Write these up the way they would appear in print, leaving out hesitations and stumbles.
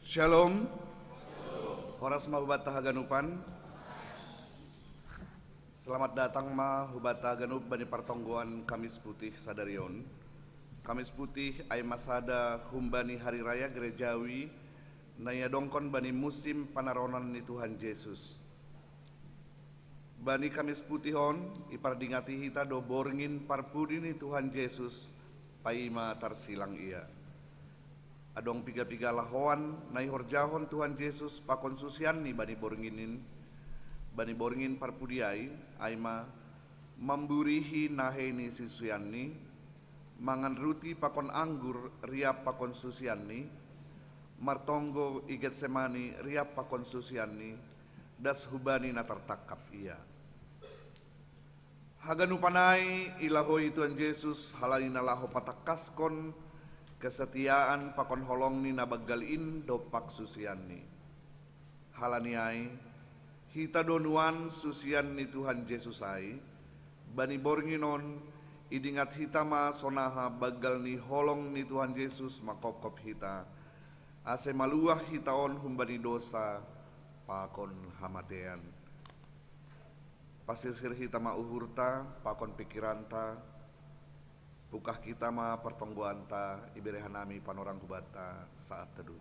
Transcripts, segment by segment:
Shalom. Horas mahubata haganupan. Selamat datang mahubata haganub bani partonggoan Kamis Putih Sadarion. Kamis Putih ay masada humbani hari raya gerejawi naya dongkon bani musim panaronan ni Tuhan Yesus. Bani Kamis Putihon ipardingati hita do borngin parpudi ni Tuhan Yesus paima tarsilang ia. Adong piga-piga lahoan nai horjahon Tuhan Yesus pakon susian ni bani borngin parpudiai aima memburihi naheni sisuyan ni mangan ruti pakon anggur riap pakon susian ni martonggo iget semani riap pakon susian ni das hubani natartakap ia. Haganupanai ilahoi Tuhan Yesus halalina laho patakaskon kesetiaan pakon holong ni nabagalin dopak susian ni. Halaniai hita donuan susian ni Tuhan Yesus ai bani bornginon idingat hita ma sonaha bagal ni holong ni Tuhan Yesus makokop hita ase maluah hitaon humbani dosa pakon hamatean. Pasisir hita ma uhurta pakon pikiranta bukah kita ma pertonggoanta iberehanami panorang hubata saat teduh.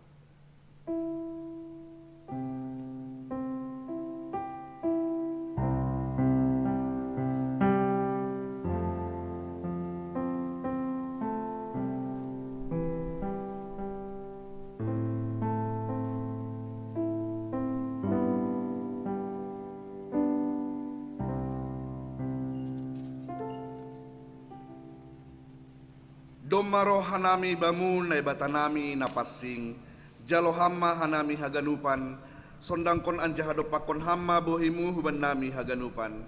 Domaro hanami bamun na batanami napasing jalo hamma hanami haganupan sondangkon anjahado pakon hamma bohimu huban nami haganupan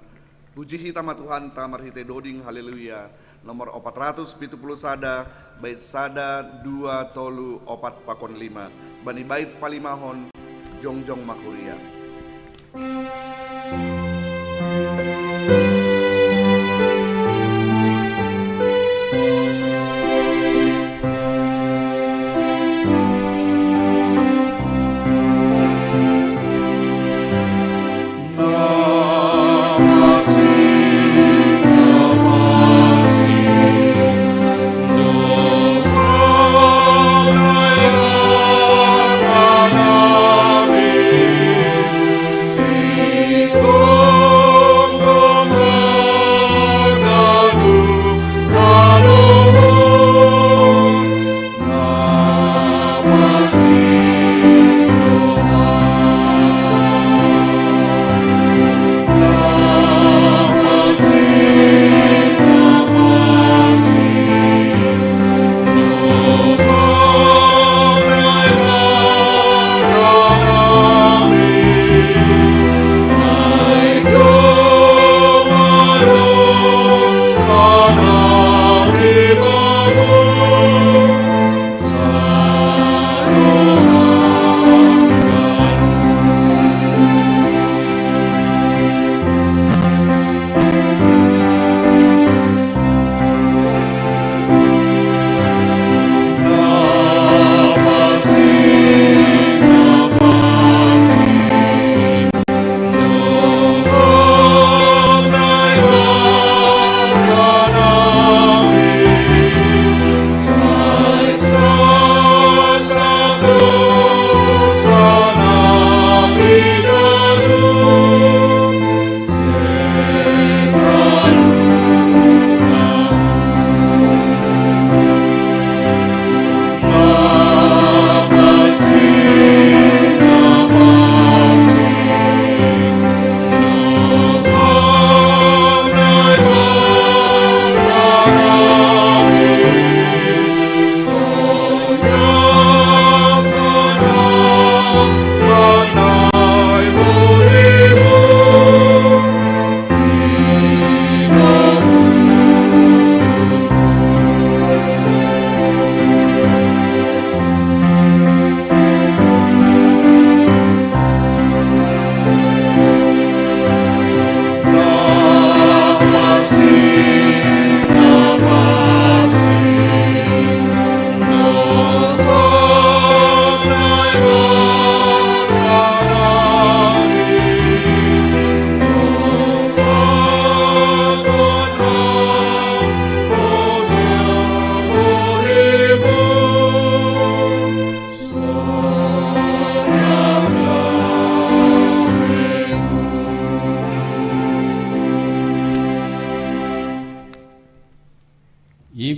puji hita matuhan marhite doding haleluya nomor 470 sada bait sada 2 tolu 4 pakon 5 bani bait palimahon jongjong makuria. Oh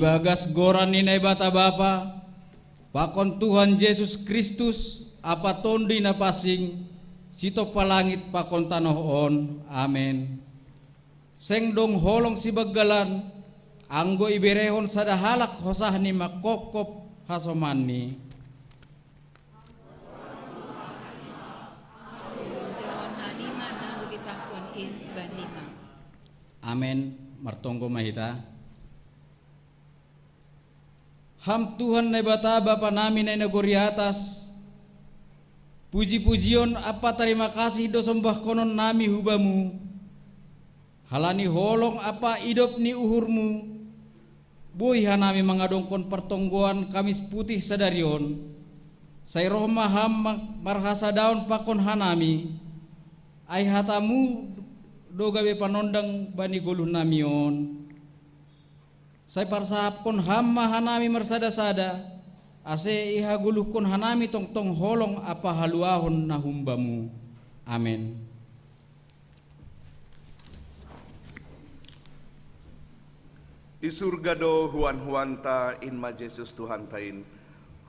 Ibagas goran ni bata Bapa, pakon Tuhan Yesus Kristus, apa tondi na pasing, sito palangit pakon tanohon. Amen. Seng dong holong si baggalan, anggo iberehon sadahalak hosah ni makokop hasomani. Amen. Martonggo mahita. Ham Tuhan na bata Bapa namin na nagori atas. Puji-pujion apa terima kasih do sembah konon nami hubamu. Halani holong apa idop ni uhurmu. Boy hanami mengadongkon pertonggoan Kamis putih sadarion. Say rohma ham marhasa daun pakon hanami. Ay hatamu do gawe panondang bani goluh namion. Say parsahap kon hamma hanami marsada-sada. Ase iha guluh kon hanami tong-tong holong apa haluahon na humbamu. Amen. Isurga do huan-huanta in ma Jesus Tuhan tain.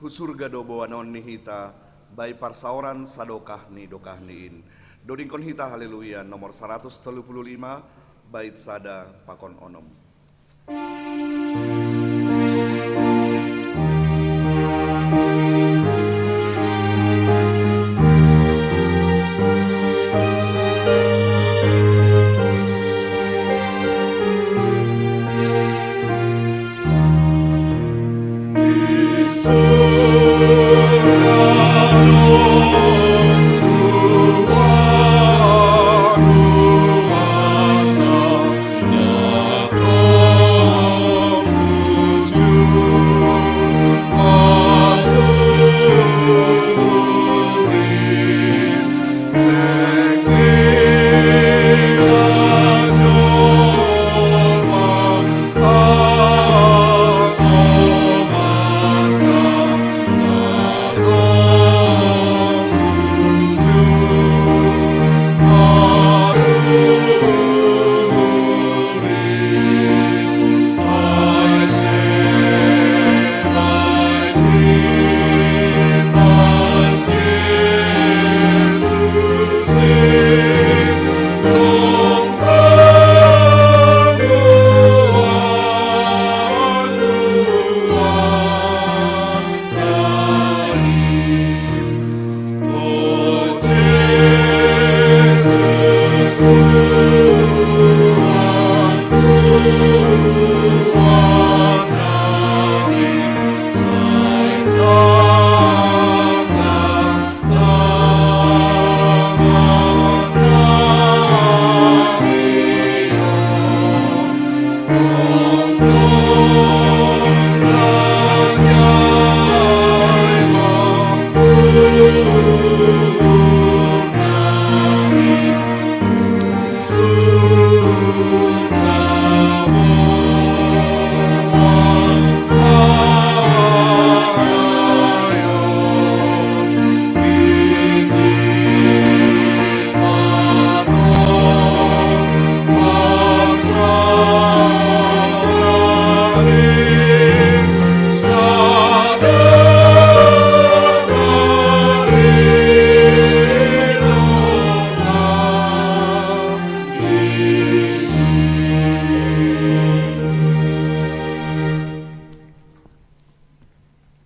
Husurga do bawanon ni hita. Bay parsauran sadokah ni dokah niin. Doding kon hita haleluya nomor 135 bait sada pakon onom.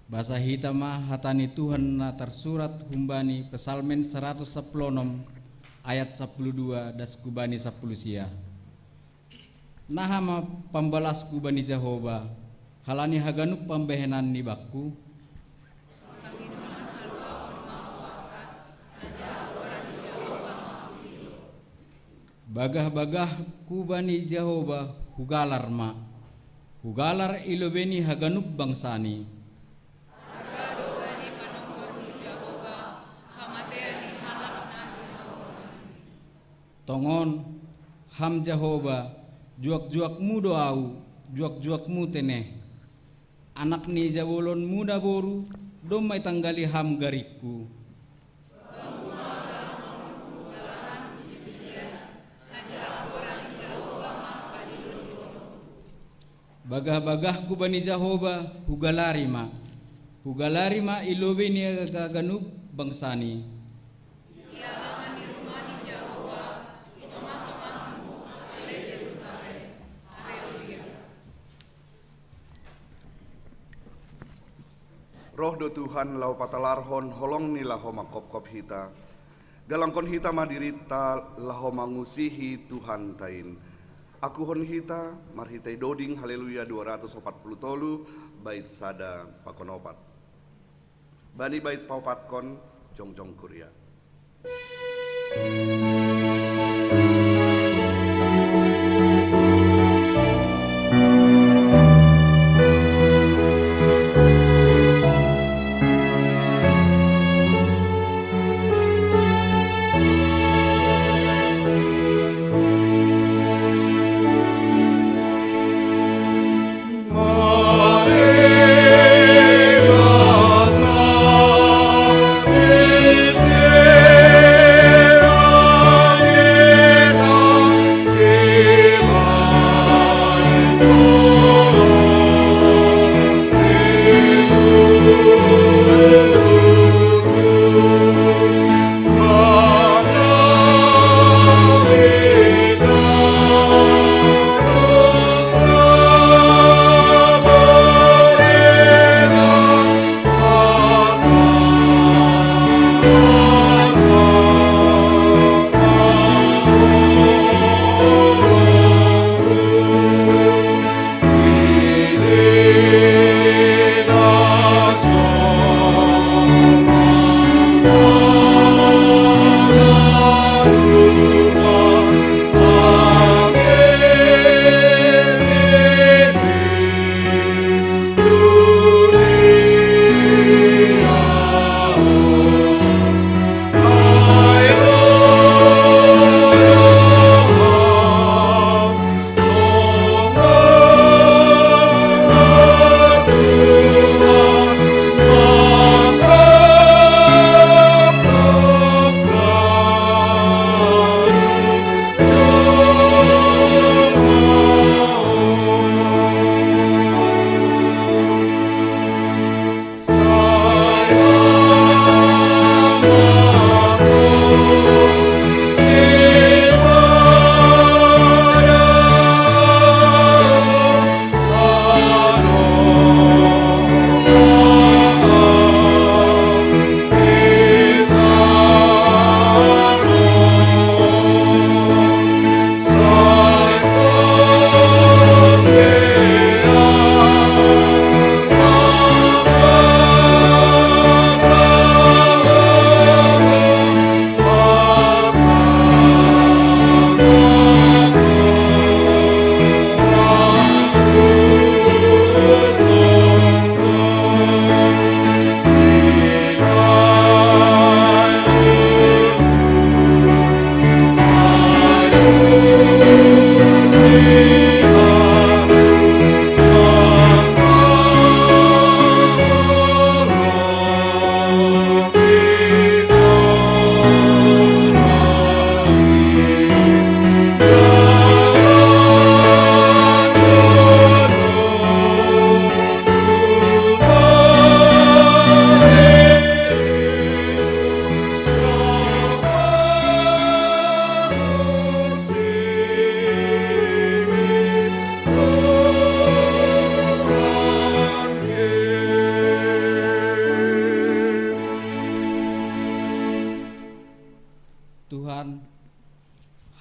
Basa hitama hatani Tuhan na tersurat humbani pesalmen 116 ayat 12 das kubani 10 sia. Nahama pambalas kubani Jehovah halani haganuk pambehenan ni bakku. Bagah-bagah kubani Jehovah hugalar ma. Hugalar ilobeni haganuk bangsani. Tongon ham Jehovah juak-juakmu doau juak-juakmu teneh anak ni jawolon muda boru domai tanggali ham gariku Bagah-bagah ku bani Jahoba hugalarima ilobe ni agaganub bangsani. Ialah di rumah di Jahoba, di tengah-tengahmu, ale Yerusalem. Haleluya. Roh do Tuhan lau patalarhon holong ni laho makop-kop hita. Dalam kon hita madirita laho mangusihi Tuhan tain. Aku hon hita marhitai doding haleluya 240 bait sada pakonopat. Bani bait paupat kon jongjong kuria.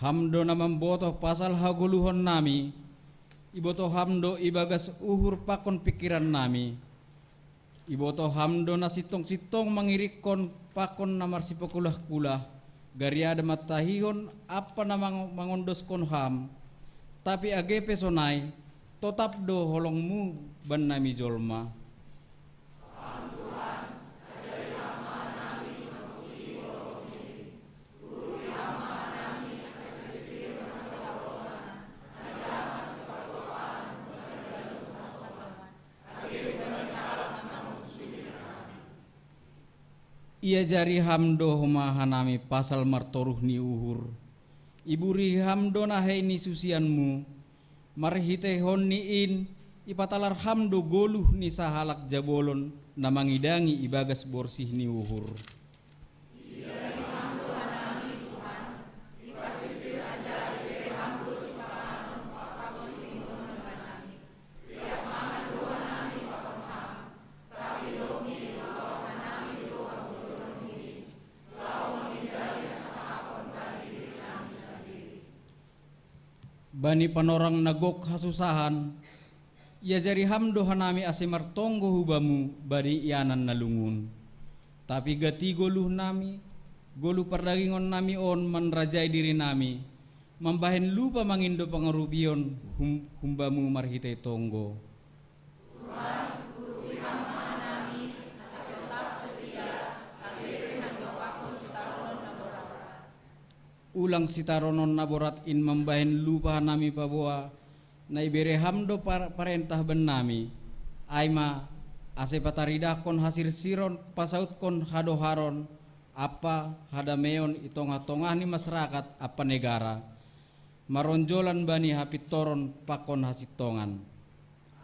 hamdo na mamboto pasal haguluhon nami, iboto hamdo ibagas uhur pakon pikiran nami, iboto hamdo na sitong-sitong mangirikon pakon na marsipakulah-kulah, gariada matahihon apa na mangondos kon ham, tapi agepe sonai, totap do holongmu ban nami jolma. Ia jari hamdo mahanami pasal martoruh ni uhur. Iburi hamdo nahai ni susianmu. Marhite hon ni in ipatalar hamdo goluh ni sahalak jabolon na mangidangi ibagas borsih ni uhur. Bani panorang nagok hasusahan, ya jari hamdo hanami asemar tonggo hubamu bani ianan nalungun. Tapi gati goluh nami, goluh perdagingon nami on menrajai diri nami, membahen lupa mangindo pangarupion humbamu marhitai tonggo. Ulang sitaronon naborat in membahen lupa nami paboa na ibere hamdo parentah ben nami aima ase pataridah kon hasil siron pasaut kon hadoharon apa hadameon itonga-tongah ni masyarakat apa negara maronjolan bani hapit toron pakon hasitongan.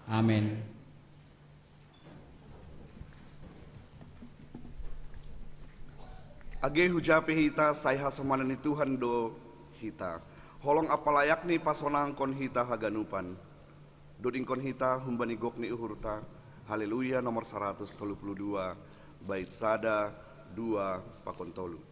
Amin. Age hujape hita say hasamanan ni Tuhan do hita. Holong apalayak ni pasonang kon hita haganupan. Doding kon hita humbanigok ni uhurta. Haleluya nomor 132 bait sada 2 pakon tolu.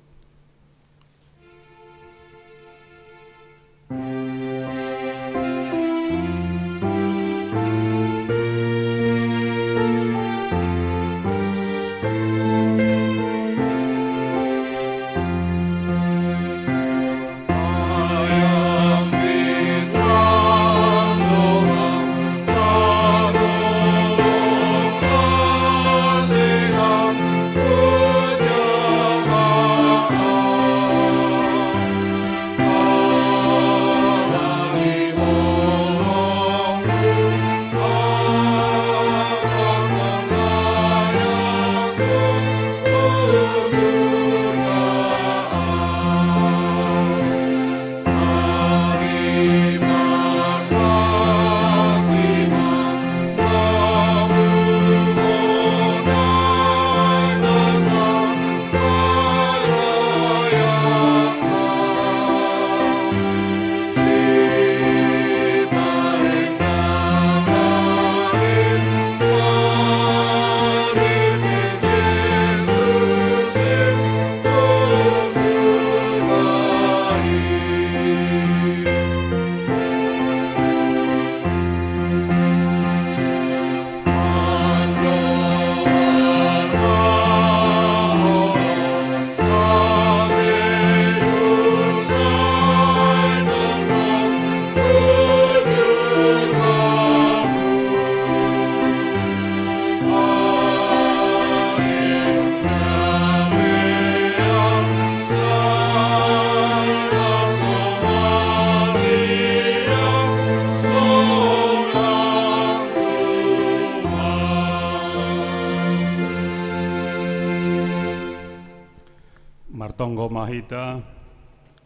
Martonggo mahita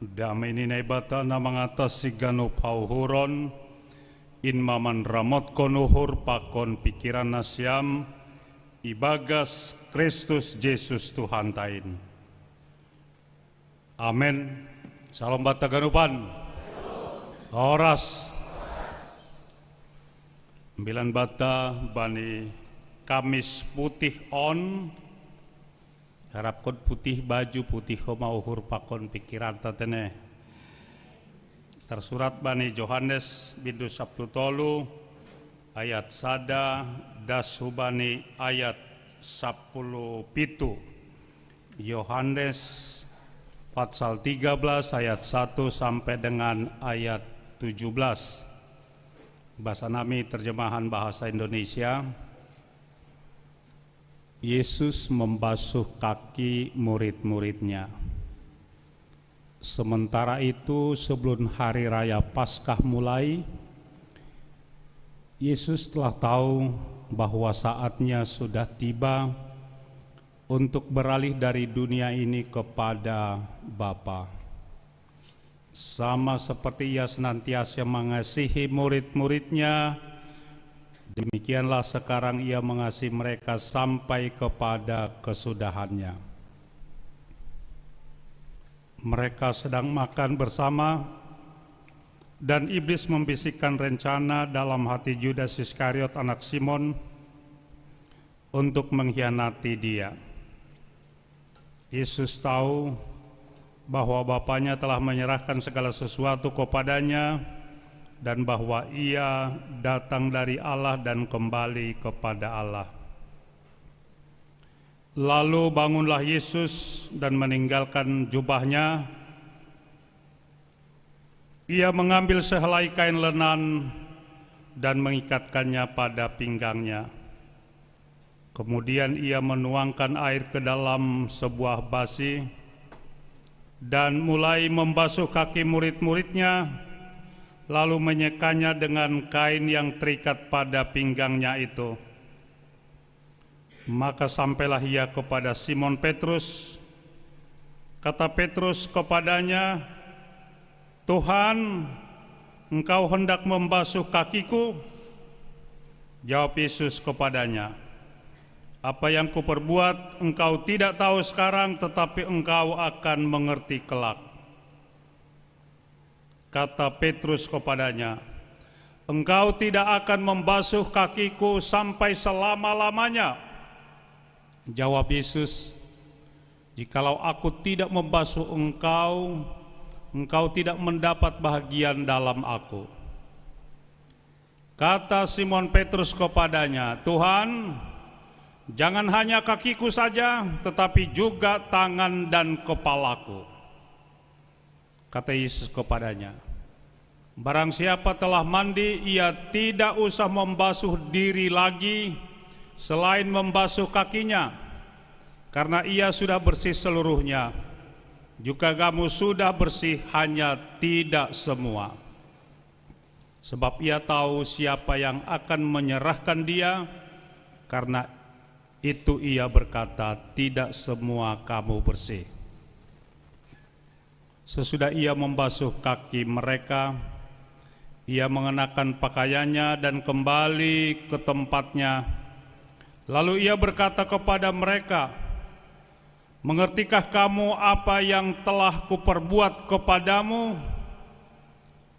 damai ni naibata na mangatas sigano pauhuron in maman ramot konuhur pakon pikiran nasyam ibagas Kristus Yesus Tuhan tain. Amin. Salam bata ganupan. Oras. 9 bata bani Kamis putih on. Harap kon putih baju putih koma uhur pakon pikiran tatene. Tersurat bani Yohanes bindu sabtu tolu ayat sada dasubani ayat 10 pitu. Yohanes pasal 13 ayat 1 sampai dengan ayat 17. Bahasa nami terjemahan bahasa Indonesia. Yesus membasuh kaki murid-muridnya. Sementara itu sebelum hari raya Paskah mulai, Yesus telah tahu bahwa saatnya sudah tiba untuk beralih dari dunia ini kepada Bapa. Sama seperti Ia senantiasa mengasihi murid-muridnya, Demikianlah sekarang ia mengasihi mereka sampai kepada kesudahannya. Mereka sedang makan bersama, dan iblis membisikkan rencana dalam hati Judas Iskariot anak Simon untuk mengkhianati dia. Yesus tahu bahwa Bapanya telah menyerahkan segala sesuatu kepadanya dan bahwa ia datang dari Allah dan kembali kepada Allah. Lalu bangunlah Yesus dan meninggalkan jubahnya. Ia mengambil sehelai kain lenan dan mengikatkannya pada pinggangnya. Kemudian ia menuangkan air ke dalam sebuah basi dan mulai membasuh kaki murid-muridnya, lalu menyekanya dengan kain yang terikat pada pinggangnya itu. Maka sampailah ia kepada Simon Petrus. Kata Petrus kepadanya, "Tuhan, Engkau hendak membasuh kakiku?" Jawab Yesus kepadanya, "Apa yang kuperbuat engkau tidak tahu sekarang, tetapi engkau akan mengerti kelak." Kata Petrus kepadanya, "Engkau tidak akan membasuh kakiku sampai selama-lamanya." Jawab Yesus, "Jikalau aku tidak membasuh engkau, engkau tidak mendapat bahagian dalam aku." Kata Simon Petrus kepadanya, "Tuhan, jangan hanya kakiku saja, tetapi juga tangan dan kepalaku." Kata Yesus kepadanya, "Barang siapa telah mandi, ia tidak usah membasuh diri lagi selain membasuh kakinya, karena ia sudah bersih seluruhnya. Juga kamu sudah bersih, hanya tidak semua." Sebab ia tahu siapa yang akan menyerahkan dia, karena itu ia berkata, "Tidak semua kamu bersih." Sesudah ia membasuh kaki mereka, ia mengenakan pakaiannya dan kembali ke tempatnya. Lalu ia berkata kepada mereka, "Mengertikah kamu apa yang telah kuperbuat kepadamu?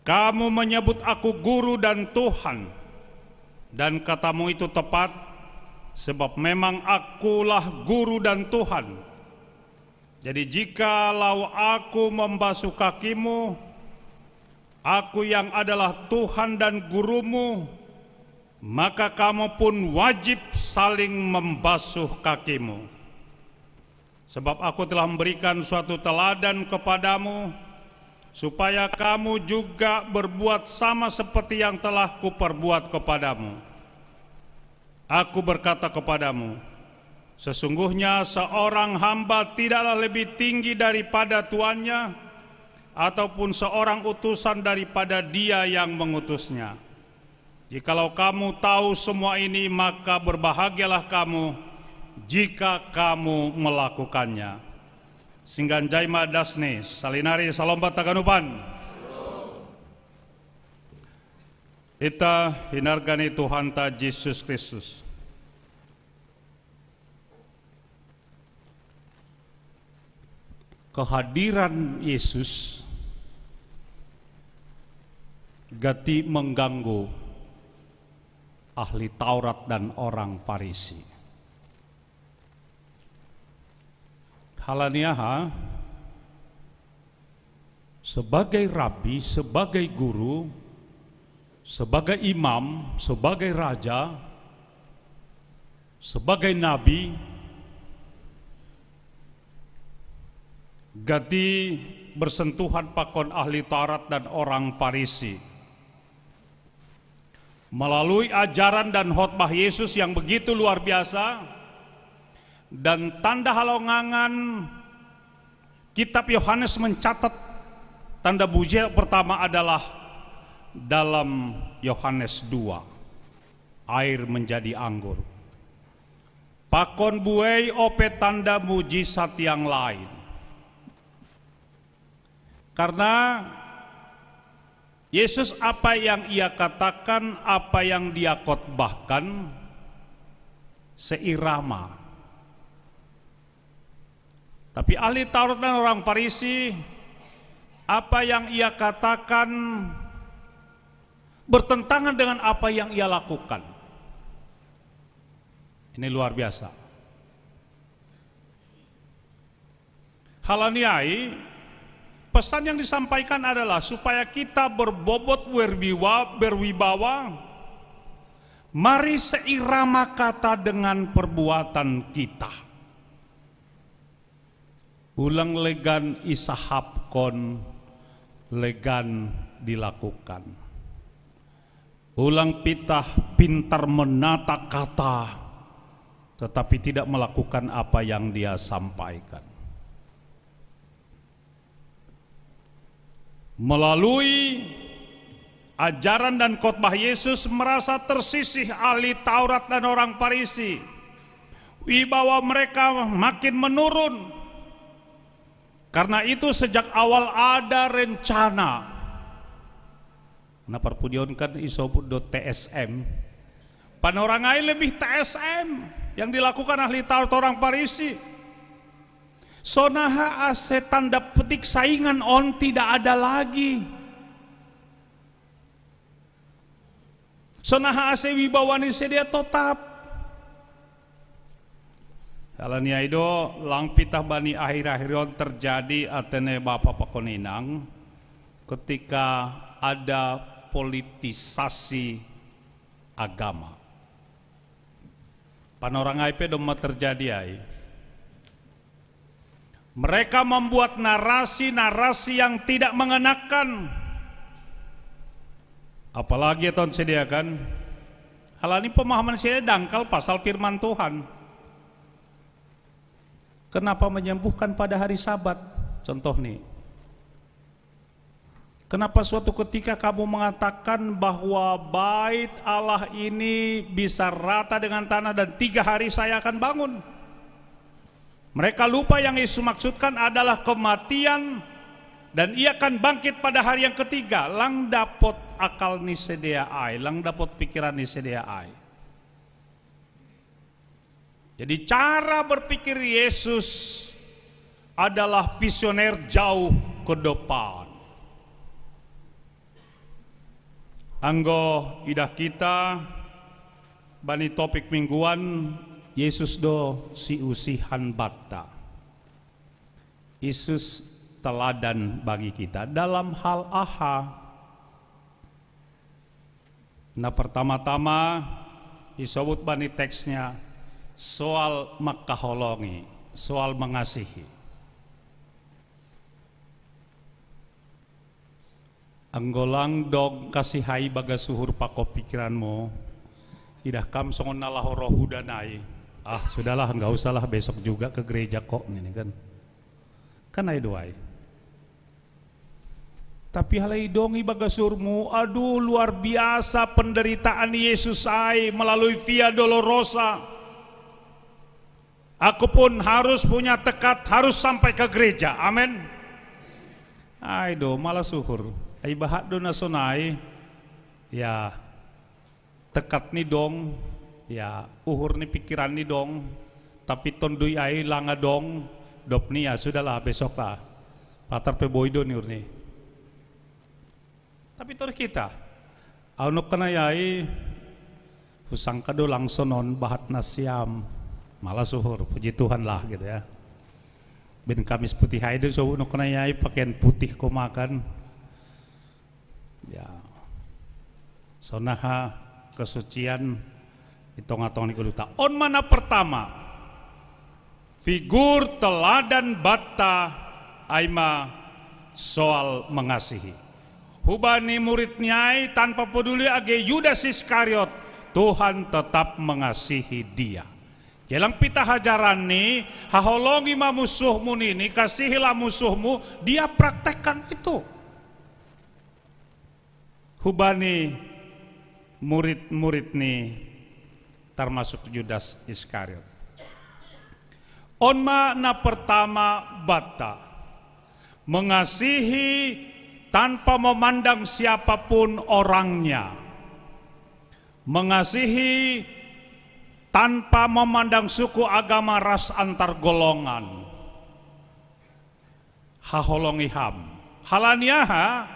Kamu menyebut aku guru dan Tuhan, dan katamu itu tepat, sebab memang akulah guru dan Tuhan. Jadi jikalau aku membasuh kakimu, aku yang adalah Tuhan dan gurumu, maka kamu pun wajib saling membasuh kakimu. Sebab aku telah memberikan suatu teladan kepadamu, supaya kamu juga berbuat sama seperti yang telah kuperbuat kepadamu. Aku berkata kepadamu, sesungguhnya seorang hamba tidaklah lebih tinggi daripada tuannya, ataupun seorang utusan daripada dia yang mengutusnya. Jikalau kamu tahu semua ini, maka berbahagialah kamu jika kamu melakukannya." Singgan jaima dasne, salinari salomba taganupan. Ita hinargani Tuhan ta Yesus Kristus. Kehadiran Yesus gati mengganggu ahli Taurat dan orang Farisi. Halaniaha sebagai rabi, sebagai guru, sebagai imam, sebagai raja, sebagai nabi, gati bersentuhan pakon ahli Taurat dan orang Farisi. Melalui ajaran dan khotbah Yesus yang begitu luar biasa dan tanda halongangan, kitab Yohanes mencatat tanda mujizat pertama adalah dalam Yohanes 2, air menjadi anggur. Pakon buai ope tanda mujizat yang lain. Karena Yesus apa yang ia katakan, apa yang dia khotbahkan seirama. Tapi ahli Taurat dan orang Farisi, apa yang ia katakan bertentangan dengan apa yang ia lakukan. Ini luar biasa. Halaniai, pesan yang disampaikan adalah supaya kita berbobot berwibawa, mari seirama kata dengan perbuatan kita. Ulang legan isahapkon, legan dilakukan. Ulang pitah pintar menata kata, tetapi tidak melakukan apa yang dia sampaikan. Melalui ajaran dan khotbah Yesus merasa tersisih ahli Taurat dan orang Farisi. Wibawa mereka makin menurun. Karena itu sejak awal ada rencana. Nah perpudion kan isobut.tsm. Panorangai lebih TSM yang dilakukan ahli Taurat orang Farisi. Sonaha ase tanda petik saingan on tidak ada lagi. Sonaha ase wibawani sedia tetap. Alania itu lang pitah bani akhir-akhir terjadi atene Bapak Pakoninang ketika ada politisasi agama. Panorangai pe doma terjadi ai. Mereka membuat narasi-narasi yang tidak mengenakan. Apalagi tahun sediakan. Hal ini pemahaman saya dangkal pasal firman Tuhan. Kenapa menyembuhkan pada hari Sabat? Contoh nih. Kenapa suatu ketika kamu mengatakan bahwa bait Allah ini bisa rata dengan tanah dan 3 hari saya akan bangun? Mereka lupa yang Yesus maksudkan adalah kematian dan ia akan bangkit pada hari yang ketiga. Lang dapot akal ni sedia ai, lang dapot pikiran ni sedia ai. Jadi cara berpikir Yesus adalah visioner jauh ke depan. Anggo idah kita bani topik mingguan Yesus do si usihan bata. Yesus teladan bagi kita dalam hal aha. Nah pertama-tama disebut bani teksnya soal makaholongi, soal mengasihi. Anggolang dog kasihai baga suhur pako pikiranmu. Idah kam songon nalah rohu danai. Ah sudahlah nggak usahlah besok juga ke gereja kok ini kan. Kan ai doai. Tapi halai dongi baga surmu, aduh luar biasa penderitaan Yesus ai melalui Via Dolorosa. Aku pun harus punya tekad, harus sampai ke gereja. Amin. Aido malah suhur. Ai bahat do nasonai. Ya tekad ni dong. Ya uhur ni pikiran ni dong. Tapi tondui ai langa dong. Dop ni ya sudahlah besok lah. Patar pe boido ni urni. Tapi terus kita. Aunok kana yai. Husangka do langsonon bahat nasyam. Malah suhur, puji Tuhan lah gitu ya. Ben Kamis putih haidu so nuk kenayai pakaian putih ko makan. Ya. Sonaha kesucian itong-atong nikuluta. On mana pertama? Figur teladan bata aima soal mengasihi. Hubani muridnya tanpa peduli age Yudas Iskariot, Tuhan tetap mengasihi dia. Jalang pita hajaran nih, haholongi ma musuhmu nih, kasihilah musuhmu, dia praktekkan itu. Hubani murid-murid nih, termasuk Yudas Iskariot. On makna pertama bata, mengasihi tanpa memandang siapapun orangnya, mengasihi tanpa memandang suku, agama, ras, antar golongan. Haholongiham halaniaha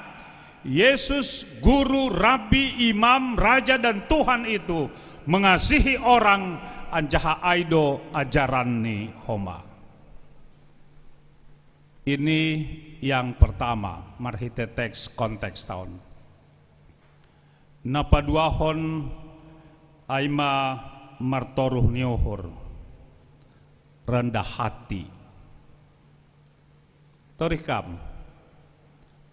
Yesus guru, rabi, imam, raja dan Tuhan itu mengasihi orang anjaha aido ajaran ni homa. Ini yang pertama, marhite teks konteks tahun. Napaduahon aima martoruh niuhur rendah hati. Torikam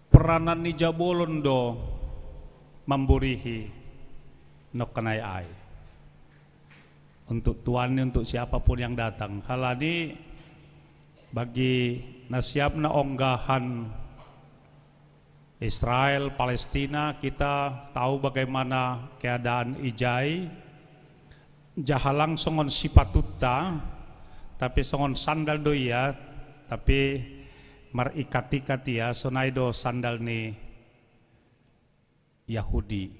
peranan ni jabolon do memburihi nokanai ai untuk tuan, untuk siapapun yang datang. Halani bagi nasiap na onggahan Israel Palestina, kita tahu bagaimana keadaan ijai jahalang songon sipatutta tapi songon sandal doia tapi marikat-ikat ya sonaido sandal ni Yahudi.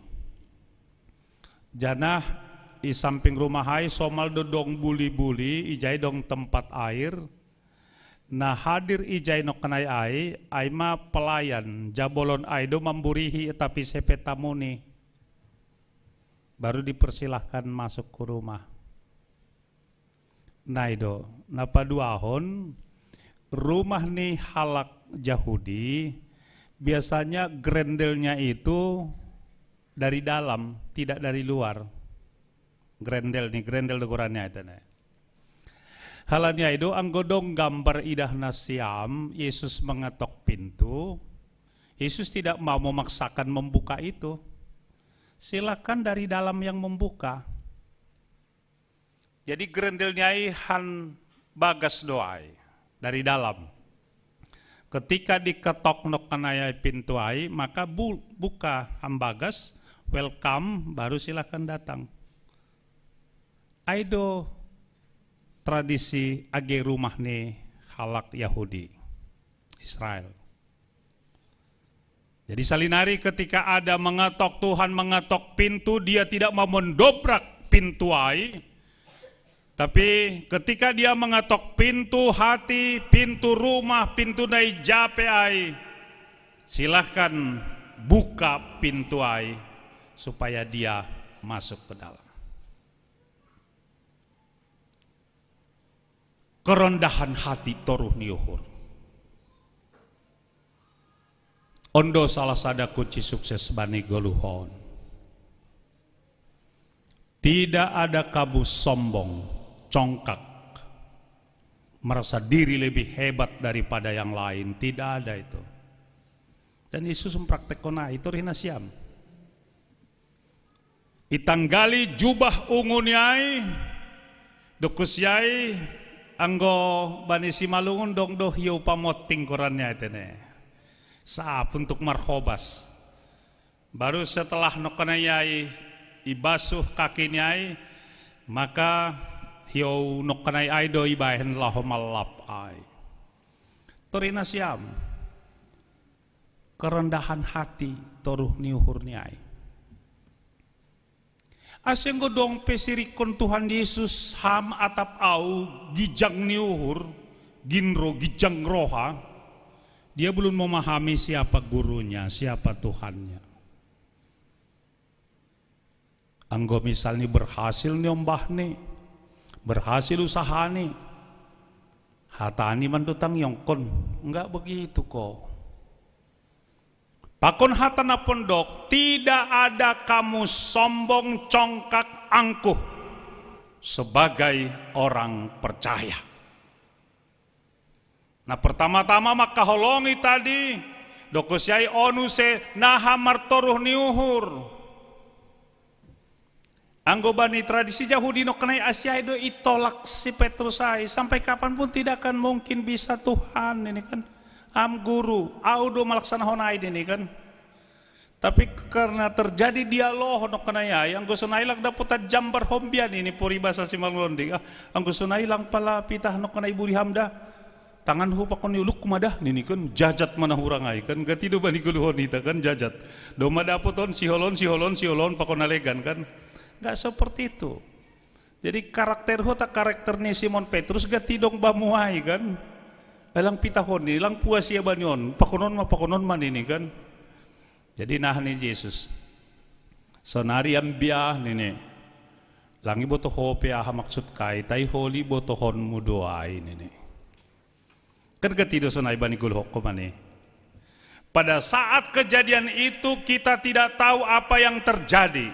Janah i samping rumah hai somal dodong buli-buli ijai dong tempat air. Nah hadir ijai no kenai ai aima pelayan jabolon aido memburihi tapi sepetamuni. Baru dipersilahkan masuk ke rumah. Naido napaduahon rumah nih halak Yahudi biasanya grendelnya itu dari dalam, tidak dari luar. Grendel ukurannya itu nih. Halanya itu anggodong gambar idah nasiam Yesus mengetok pintu. Yesus tidak mau memaksakan membuka itu. Silakan dari dalam yang membuka. Jadi grendelnya han bagas doai dari dalam. Ketika diketok nok kanaya pintu ai maka buka ambagas, welcome, baru silakan datang. Aido tradisi age rumah nih halak Yahudi Israel. Jadi salinari ketika ada mengetok, Tuhan mengetok pintu, dia tidak mau mendobrak pintu ai. Tapi ketika dia mengetok pintu hati, pintu rumah, pintu nai jape ai, silahkan buka pintu ai supaya dia masuk ke dalam. Kerendahan hati toruh niuhur. Ondo salah sada kunci sukses bani goluhon. Tidak ada kabu sombong, congkak, merasa diri lebih hebat daripada yang lain. Tidak ada itu. Dan Yesus mempraktekkan itu rinasiam. Itanggali jubah unguniai, dokusiai, anggo bani simalungun dong doh hiu pamoting korannya itu nih. Saap untuk marhobas. Baru setelah nokanayai ibasuh kakinyai, maka hiu nokanay ai do ibahen lahomalap ai. Torina siam. Kerendahan hati toruh niuhurnya ai. Asyeng godong pesirikon Tuhan Yesus ham atap au gijang niuhur ginro gijang roha. Dia belum memahami siapa gurunya, siapa Tuhannya. Anggo misalnya berhasil nyombah nih, berhasil usaha nih, hatani mandutang yongkon, enggak begitu kok. Pakon hatana pondok, tidak ada kamu sombong, congkak, angkuh sebagai orang percaya. Nah pertama-tama maka holongi tadi dokusiai onuse naha martoruh niuhur. Anggo bani tradisi Yahudi no kenai Asia itu itolak si Petrus ai. Sampai kapanpun tidak akan mungkin bisa Tuhan ini kan. Am guru, audo malaksana honai ini kan. Tapi karena terjadi dialog no kenai ai, anggo sunailang dapat jambar hombian ini puri bahasa Simalundik. Anggo sunailang pala pitah no kenai buri hamda. tangan hu pakon yuluk kumadah nini kan jajat mana hurangai kan gati do bani guluhon ita kan jajat do madapoton siholon pakon alegan kan nggak seperti itu. Jadi karakter hu tak karakternya Simon Petrus gati dong bamuai kan elang pitahon ni elang puasia banyon pakonon man ini kan. Jadi nah ni Yesus sonari ambia nini langi boto hope aha maksud kai tai holi botohon mudoai nini kan ketido sonai bani gulhok komane. Pada saat kejadian itu kita tidak tahu apa yang terjadi.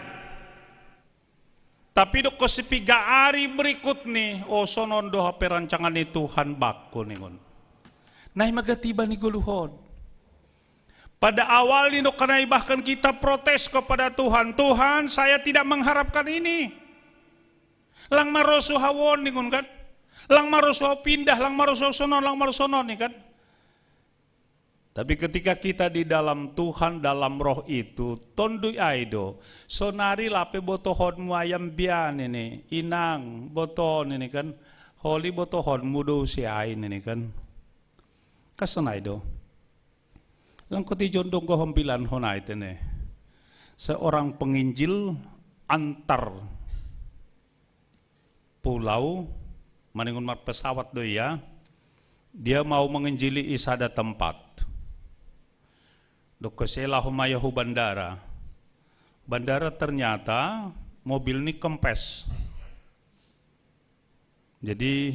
Tapi do kosipiga hari berikut nih, sonon do hape rancangan itu Tuhan bakko ningon. Nai magati bani guluhon. Pada awal ini kanai bahkan kita protes kepada Tuhan. Tuhan, saya tidak mengharapkan ini. Lang marosu hawon ningon kan. Lang maroso pindah, lang maroso sonon nih kan. Tapi ketika kita di dalam Tuhan, dalam roh itu, tondui aido, sonari lape botohon muayam bian ini, inang boton ini kan, holi botohon mudo si ain ini kan. Kasanaido. Lang koti jondong ko hombilan honai tene. Seorang penginjil antar pulau maningun mar pesawat do ya, dia mau menginjili isada tempat. Do kesela humayahu bandara. Bandara ternyata mobil ini kempes. Jadi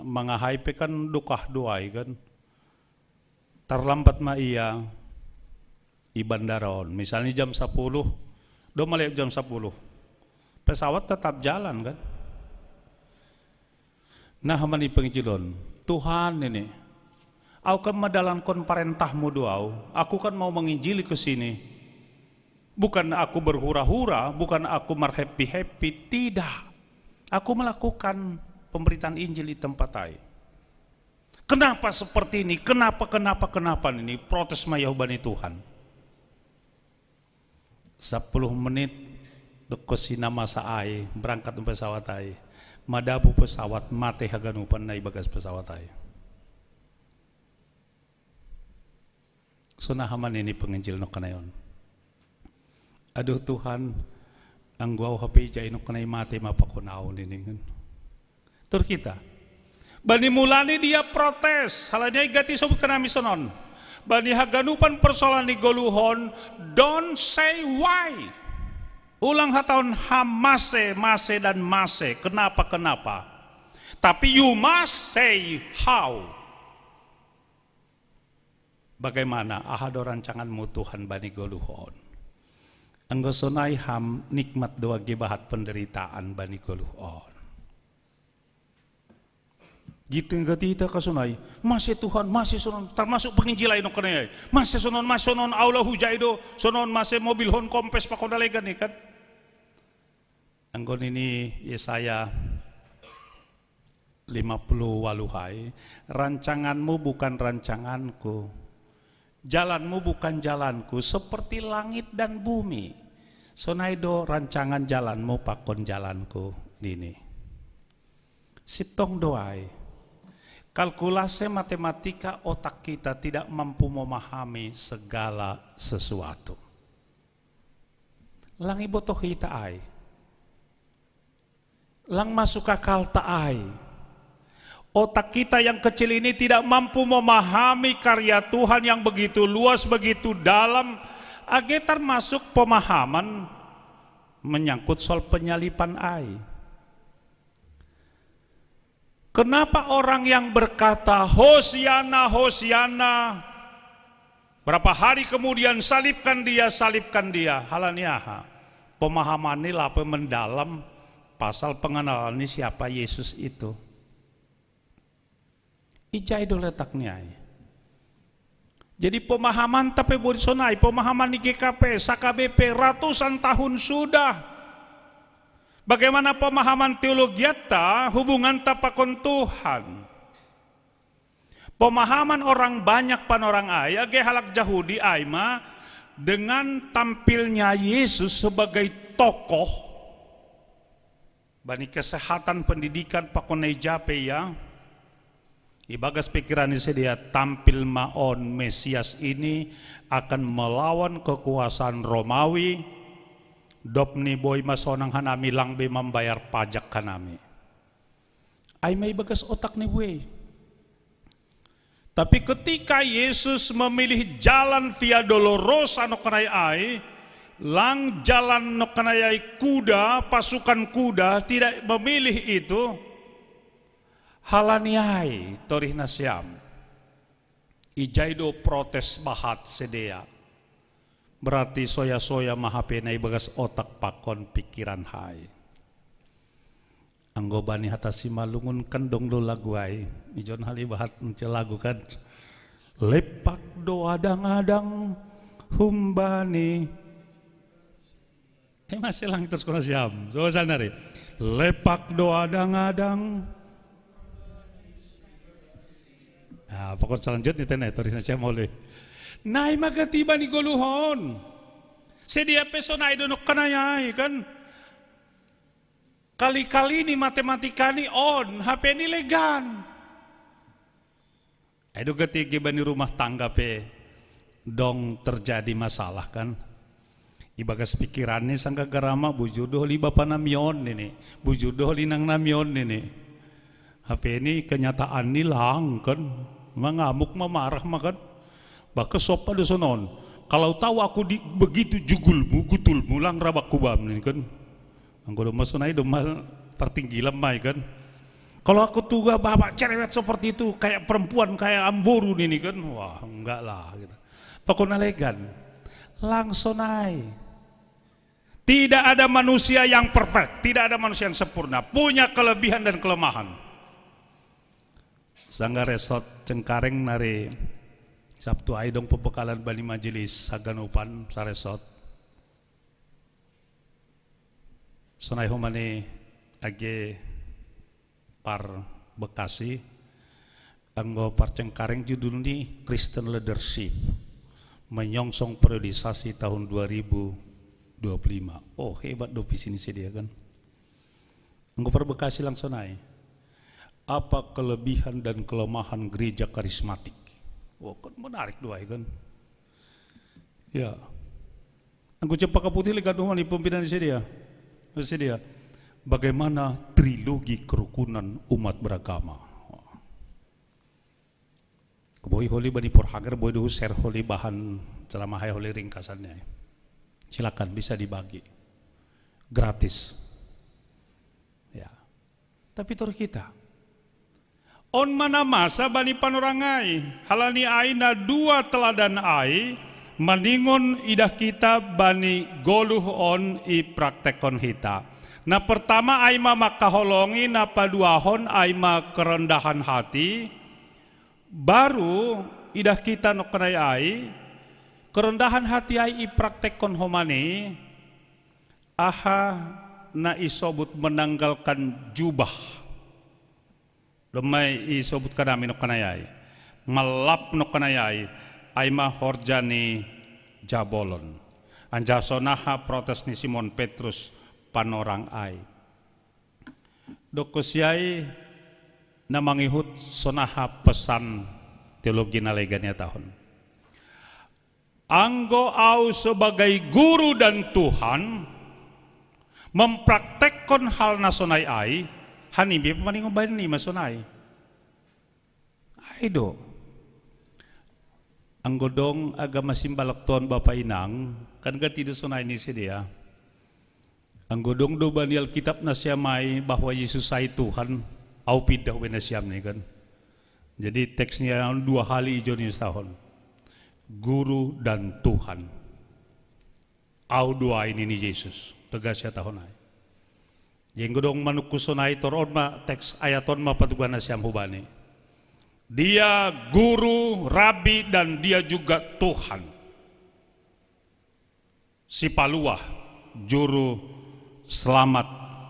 mangahaipe kan dukah doai kan. Terlambat ma iya i bandaraon. Misalnya jam 10, do malep jam 10. Pesawat tetap jalan kan. Nah mani penginjilon, Tuhan ini, aku kan madalankan perintahmu doau, aku kan mau menginjili ke sini. Bukan aku berhura-hura, bukan aku happy, tidak. Aku melakukan pemberitaan Injil di tempat lain. Kenapa seperti ini? Kenapa ini? Protes mayahubani Tuhan. 10 menit, dekosina masa ai, berangkat pesawat ai. Madabu pesawat mate haganupan na ibagas pesawat ay. Sunahaman ini penginjil no kanayon. Aduh Tuhan, ang guaw hapi jay no kanay mate mapakunaw nini. Tur kita. Bani mulani dia protes, halanya igati sobut kanami sonon. Bani haganupan persoalan ni goluhon, don't say why. Ulang hataon hamase, mase dan mase. Kenapa? Tapi you must say how. Bagaimana? Ahado rancanganmu Tuhan bani goluhon. Anggo sonai ham nikmat doa gibahat penderitaan bani goluhon. Gitu enggak kita kasunai. Masih Tuhan, masih sonon termasuk penginjilai no kenai. Masih sonon Allah hujaido, sonon masih mobil hon kompes pakodalegan nih kan. Anggon ini Yesaya 50 waluhai, rancanganmu bukan rancanganku, jalanmu bukan jalanku, seperti langit dan bumi. Sonaido rancangan jalanmu pakon jalanku dini. Sitong doai. Kalkulasi matematika otak kita tidak mampu memahami segala sesuatu. Lang ibotoh kita ai. Lang masuk akal taai. Otak kita yang kecil ini tidak mampu memahami karya Tuhan yang begitu luas, begitu dalam. Agetar masuk pemahaman menyangkut soal penyalipan ai. Kenapa orang yang berkata Hosiana, Hosiana, berapa hari kemudian salibkan dia, halaniaha. Pemahaman ini lape mendalam pasal pengenalan ini siapa Yesus itu. Ijai do letaknya. Jadi pemahaman tapi bodisonai, pemahaman di GKP, SKBP ratusan tahun sudah. Bagaimana pemahaman teologi ta hubungan tapakon Tuhan. Pemahaman orang banyak pan orang ayah ge halak Yahudi aima dengan tampilnya Yesus sebagai tokoh bani kesehatan pendidikan pakonai jape ya. Ibagas pikiran sedia tampil maon Mesias ini akan melawan kekuasaan Romawi. Dopni boy masonang hanami lang be membayar pajak kanami. Ay may bagas otak ni boy. Tapi ketika Yesus memilih jalan Via Dolorosa no kanayay, lang jalan no kanayay kuda, pasukan kuda, tidak memilih itu, halaniay torih nasyam. Ijaido protes bahat sedea. Berarti soya-soya mahapenay bagas otak pakon pikiran hai. Anggo bani hatasi malungun kendong do lagu ay. Ijon hali bahat lagu kan. Lepak do adang-adang humbani. Masih lang terus kono siam. So sanari. Lepak do adang-adang. Nah, pokok selanjutnya tenay tulisnya siam oleh. Nay magatiba ni goluhon. Sedia peso na idonok kanayay kan. Kali-kali ni matematika ni on, HP ni legan. Ayo gati bani rumah tangga pe dong terjadi masalah kan. Ibagas pikirannya sangka garama bujudoh li bapa namion ini, bujudoh li nang namion ini. HP ini kenyataan ni lang kan, mengamuk memarah makan. Baka sopa dosonon. Kalau tahu aku begitu jugulmu, gutulmu lang rabak kubam ini kan. Anggo do masunay do tertinggi lemai kan. Kalau aku tuh bapak cerewet seperti itu kayak perempuan kayak amboru ini kan. Wah, enggak lah gitu. Pakona legan. Langsonay. Tidak ada manusia yang perfect, tidak ada manusia yang sempurna, punya kelebihan dan kelemahan. Sangga resort Cengkareng nari Sabtu ay dong pembekalan bani majelis Haganupan sa resort. Sonay humani age par Bekasi anggo par Cengkareng judul ni Christian Leadership menyongsong periodisasi tahun 2025. Oh hebat do visi ini dia kan. Anggo par Bekasi langsung ay. Apa kelebihan dan kelemahan gereja karismatik? Wah, kan menarik doa kan. Ya. Anggo Cempaka Putih lihat rumah ni pimpinan di dia. Dia. Bagaimana trilogi kerukunan umat beragama. Boy holi bani porhager boy do share holi bahan ceramah holi ringkasannya. Silakan bisa dibagi. Gratis. Ya. Tapi tur kita on mana masa bani panorangai halani aina dua teladan ai maningon idah kita bani goluh on i praktekon hita. Nah pertama aima makaholongi na paduahon aima kerendahan hati baru idah kita no kenai ai kerendahan hati ai i praktekon homani aha na isobut menanggalkan jubah. Lemai isobut kadami no kanayay malap no kanayay ay mahorjani jabolon anjasonaha protes ni Simon Petrus panorang ay dokusyay na mangihut sonaha pesan teologi nalegannya tahun anggo au sebagai guru dan Tuhan mempraktekkan hal nasonay ay hanibi paning bayan ni masonay. Aido. Ang godong agama simbalakton bapa inang kan gati do sonay ni dia. Ang godong do bani Alkitab na siyamay bahwa Yesus ay Tuhan au pidah na siyam ni kan. Jadi teksnya dua hali ijo ni tahun. Guru dan Tuhan. Au dua ini ni Yesus. Tegas ya tahun ay. Yang godong manukusonay toron ma teks ayaton ma patugan na siyam hubani. Dia guru, rabi dan dia juga Tuhan. Si paluah juru selamat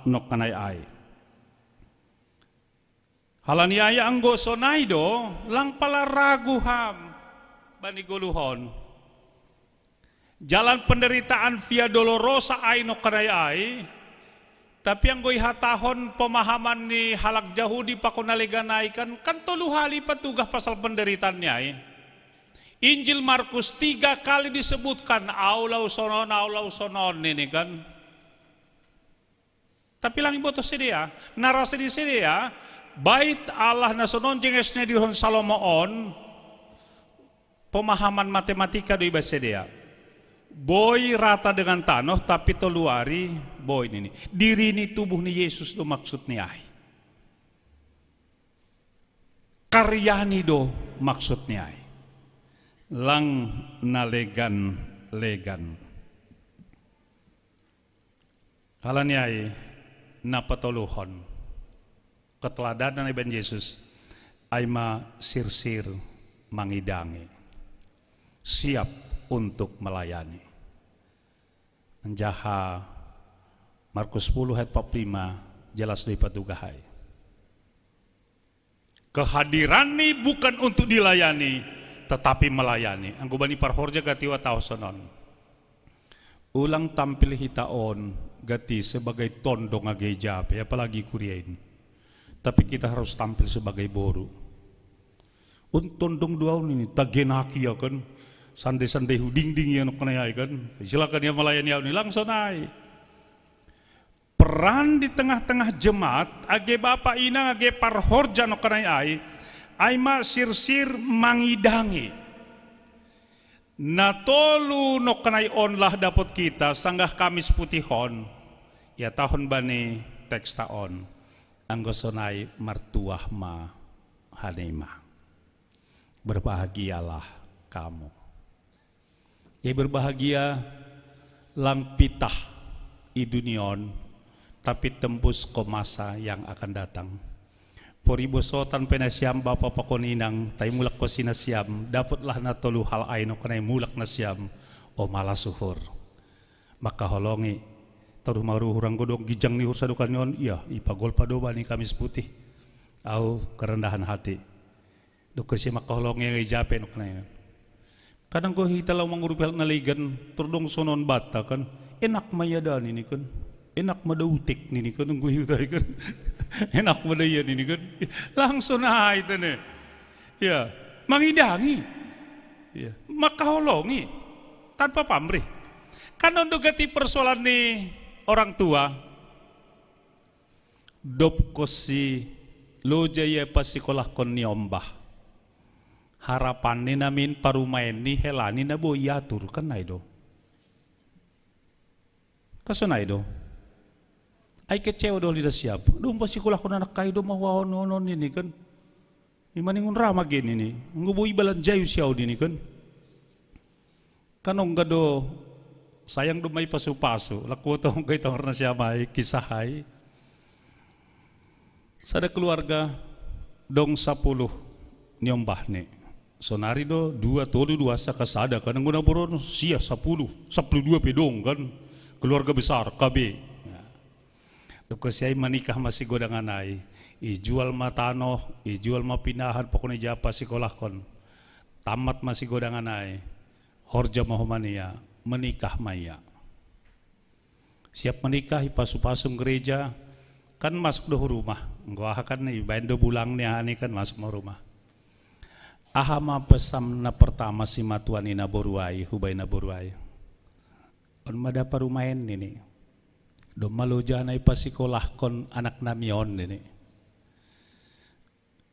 nok kanay ay. Halaniaya anggo sonay do lang pala raguham bani goluhon. Jalan penderitaan Via Dolorosa ay nok kanay ay Tapi ang goy hatahon pemahaman ni halak Yahudi pakunaliganay kan tolu hali patugah pasal penderitaan niya Injil Markus 3 kali disebutkan aulaw sonon ini kan. Tapi lang ibo to siya, narasi di siya, bait Allah na sonon jengesnya di Salomoon, pemahaman matematika do iba siya. Boy rata dengan tanah tapi toluari boy ini diri ini tubuh ni Yesus do maksud ni ay karyani do maksud ni ay lang nalegan halan ni ay napatuluhon keteladanan iban Yesus ay sirsir mangidangi siap untuk melayani. Menjaha Markus 10 ayat 45 jelas dari patugahay. Kehadiran ini bukan untuk dilayani, tetapi melayani. Anggo bani parhorja gati wa tausonon. Ulang tampil hitaon gati sebagai tondong ageja, apalagi kuriain. Tapi kita harus tampil sebagai boru. Tondong duaun ini tagenaki ya kan. Sande-sande huding-ding ya kanayay kan. Silakan ya melayani ini langsung naik. Peran di tengah-tengah jemaat age bapa ina age parhorja no kanayay ay sirsir mangidangi. Natolu no kanayon lah dapat kita sanggah Kamis Putihon. Ya tahun bani teks taon. Anggosonay martuah ma hanema. Berbahagialah kamu. Ya berbahagia lang pitah i dunion tapi tembus ke masa yang akan datang. Poribosotan penasiam bapa pakoninang tay mulak ko sinasiam dapatlah na tolu hal aino kanay mulak nasiam o malasuhur. Maka holongi taruh maruhurang godong gijang ni hursadukan yon iya ipagol padoba ni Kamis Putih au kerendahan hati. Dokesi maka holongi ngay jape no kanay. Kadang ko hita lang mangurupel na ligan turdong sonon bata kan enak mayadan ini kan enak madautik nini kan ang guyutay kan enak madayan ini kan langsung na itu nih ya mangidangi ya makaholongi tanpa pamrih kan untuk gati persoalan nih orang tua dop kosi lojaya pasikolah kon niombah harapan ni namin parumain ni helani na boyatur kan na ido. Kaso na ido. Ay kecewa do lida siap. Doon pasikulah ko na nakay do mawawon nonon ini kan. Imaningun rama gini ni. Nguboy balan jayu siyaw dini kan. Kanong gado sayang do may pasu-pasu. Laku to kay tawar na siya may kisahay. Sada keluarga dong 10 nyombah ni. Sonari do 2 tolu 2 sa kasada kan nguna boron sia 10 12 pedong kan keluarga besar KB ya. Doko siya manikah masih godangan ay ijual matano ijual mapinahan pokoknya japa sekolah kon tamat masih godangan ay horja mahomania menikah maya siap menikah ipasu-pasung gereja kan masuk do rumah gua kan ibain do bulang nih ani kan masuk mau rumah ahama pesam na pertama si matuan ina boruai hubay na boruai on madapa rumahin nini do maloja na ipasikolah kon anak namion nini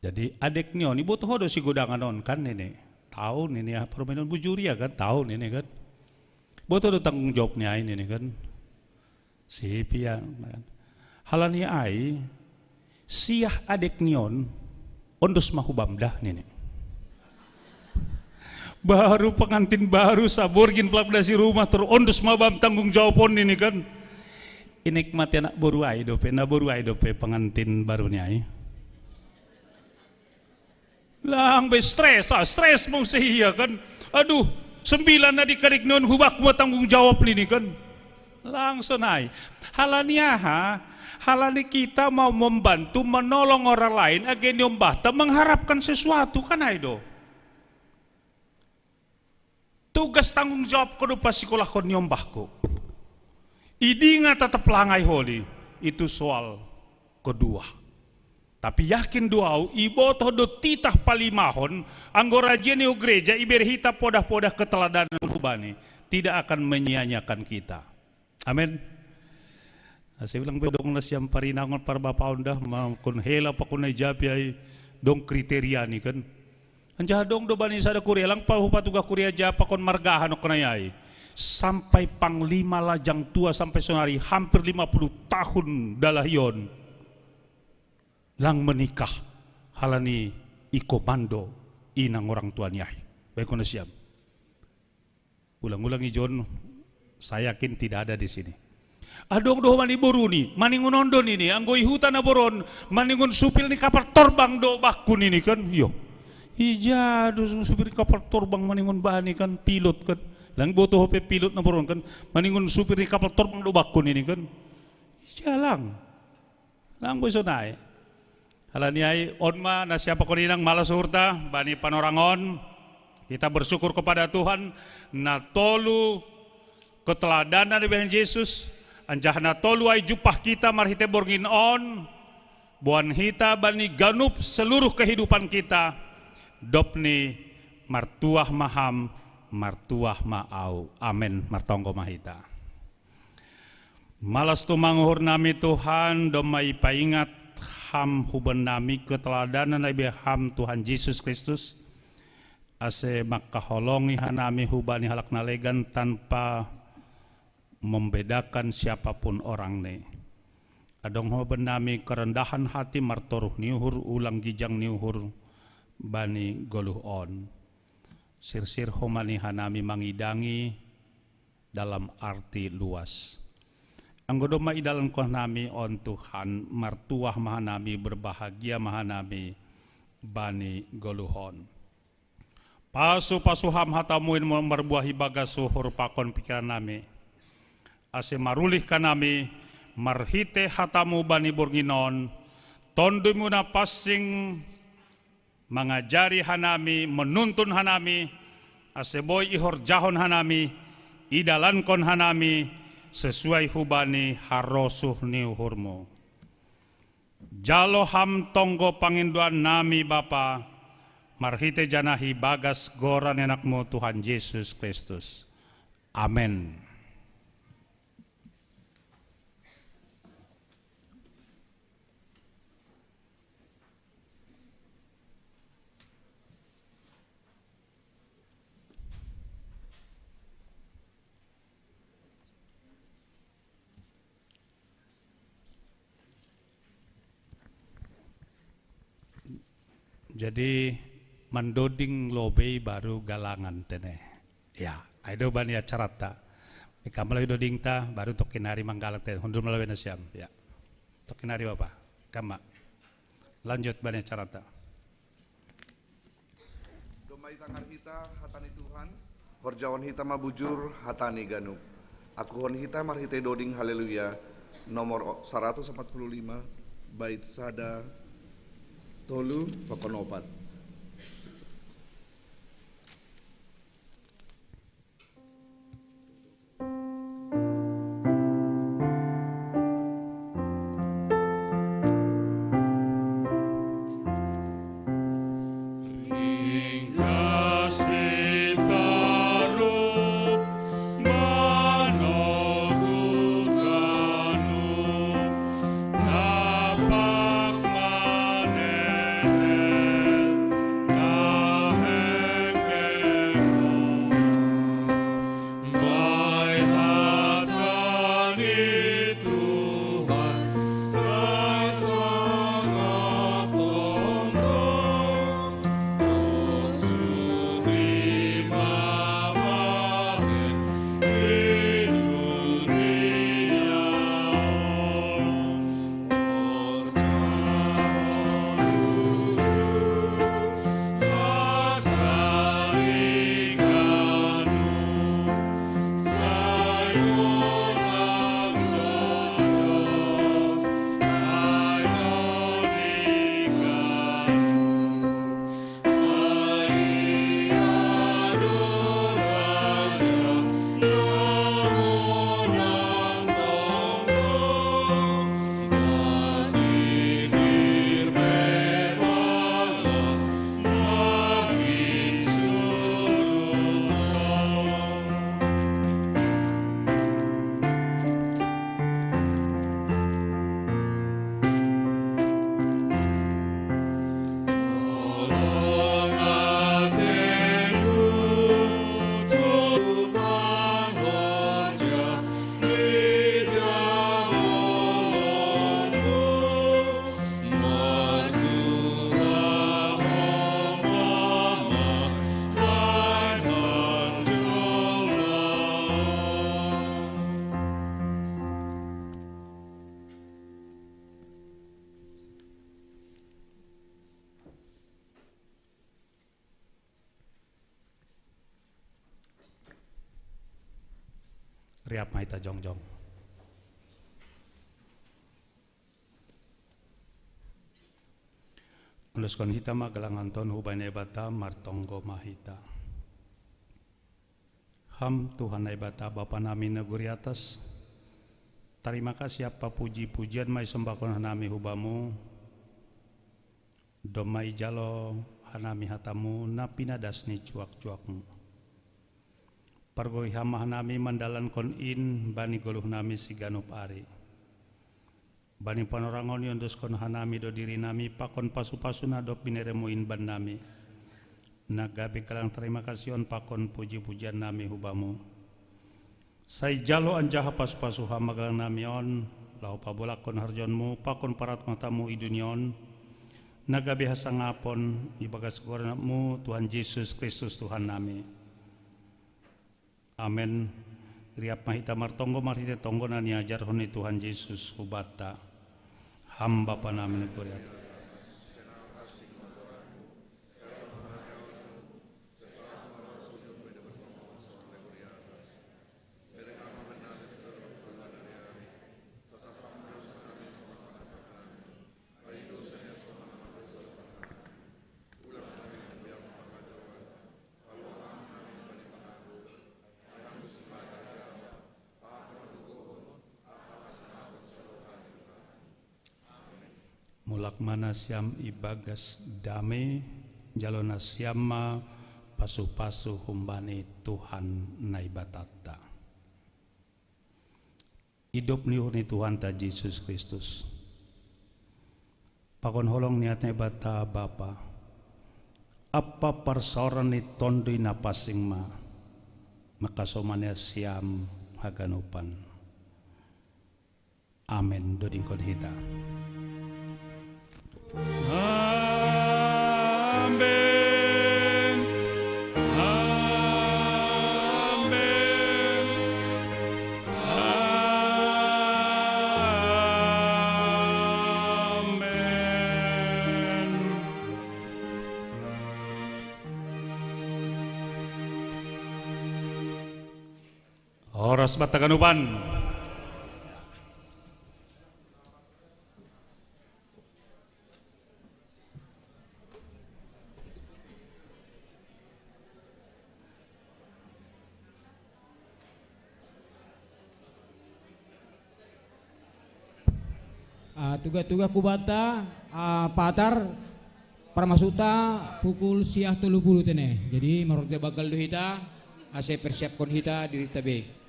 jadi adek nion ibu tuh do si godangan on kan nini tahun ini ya permainan bujuri ya kan tahun ini kan boto do tanggung jawabnya ini kan si pia halani ai siah adek nion ondos mahubamdah nini baru pengantin baru saborgin pelabdasi rumah terondos mabam tanggung jawabon ini kan inikmati anak boruai dope pengantin barunya lang be stres mong sehia kan aduh 9 na di karik non hubak mo tanggung jawab ini kan langsung ay halani kita mau membantu menolong orang lain agen nyombah mengharapkan sesuatu kan ay do tugas tanggung jawab ko do pasikolah ko nyombah ko. Idi nga tetap langai holi. itu soal kedua. Tapi yakin doau ibotoh do titah palimahon anggora jeniu gereja iberhita podah-podah keteladanan hubani tidak akan menyia-nyiakan kita. Amin. Saya bilang bedong nasiam parinangon para bapaon dah kun hela pa kun jabi ay dong kriteria ni kan. Anjah dong do bani sada kuria lang pa hupatuga kuria japa kon margahan ok nayai. Sampai panglima lajang tua sampai sonari hampir 50 tahun dalahion. Lang menikah halani ikomando inang orang tuanya. Baik na siam. Ulang-ulang ijon, saya yakin tidak ada di sini. Adong do mani boruni, maningun ondon ini, anggoi hutan na boron, maningun supil ni kapal torbang do bakun ini kan, yo. Ija do supil ni kapal torbang maningun bani kan, pilot kan. Lang boto hope pilot na boron kan, maningun supil ni kapal torbang do bakun ini kan. Ija lang. Lang boy sonai. Halaniai onma na siapa koninang malas hurta bani panorangon kita bersyukur kepada Tuhan na tolu keteladanan dari Yesus anjah na tolu ay jupah kita marhite borgin on buan hita bani ganup seluruh kehidupan kita dopni martuah maham martuah maau amin martonggo mahita malas tumanguhur nami Tuhan domai paingat ham huban nami keteladanan nabi ham Tuhan Yesus Kristus ase makaholongi hanami hubani halak nalegan tanpa membedakan siapapun orang ne adong huban nami kerendahan hati martoruh niuhur ulang gijang niuhur bani goluh on sir-sir homani hanami mangidangi dalam arti luas. Anggodo maidalan ko nami on Tuhan martuah mahanami berbahagia mahanami bani goluhon. Pasu-pasuham hatamuin merbuahi bagas suhur pakon pikiran nami. Ase marulih kanami marhite hatamu bani borginon. Tondumu na passing mengajari hanami menuntun hanami. Ase boy ihorjahon hanami idalankon hanami. Sesuai hubani harosuh niuhurmu. Jalo ham tonggo panginduan nami Bapa, marhite janahi bagas goran enakmu Tuhan Yesus Kristus. Amin. Jadi mendoding lobei baru galangan tene. Ya, ada banyak acara ta. Kamu lagi doding ta baru tokinari manggalak tene. Hundur melalui nasiam. Ya, tokinari apa? Kama. Lanjut banyak acara ta. Domai tangan kita hatani Tuhan. Horjawan hita mabujur hatani ganup. Akuhon hita marhite doding haleluya. Nomor 145 bait sada tolu pakonopat. Riap mahita jongjong. Uluskon hita magalangan ton hubay bata martonggo mahita. Ham Tuhan bata Bapa namin naguri atas. Terima kasih apa puji-pujian mai sembahkon hanami hubamu. Domai jalo hanami hatamu napinadas ni cuak-cuakmu. Pargoi hama hanami mandalan kon in bani goluh nami siganup ari. Bani panorangon yondos kon hanami do diri nami pakon pasu-pasu nadop bineremuin ban nami. Nagabi kalang terima kasih on pakon puji-pujian nami hubamu. Sai jalo anjaha pasu-pasu hamagang nami on lau pabolakon harjonmu pakon parat matamu idunion. Nagabi hasangapon ibagas gornamu Tuhan Yesus Kristus Tuhan nami. Amen. Riap mahita martonggo marhite tonggo nani ajar honi Tuhan Yesus hubata. Hamba panami negoriata. Mulak mana siam ibagas dame jalona siama pasu-pasu humbani Tuhan naibatata. Hidup ni Tuhan ta Yesus Kristus. Pakon holong niatnya bata Bapa. Apa persoalan ni tondoi na pasing ma makasomanya siam haganupan. Amen. Dodingkon hita. Amen. Amen. Amen. Oras bataganuban. Tugas-tugas kubata patar Parmasuta pukul siah 30 tene. Jadi menurut bagal hita ase persiapkan hita diri tabe.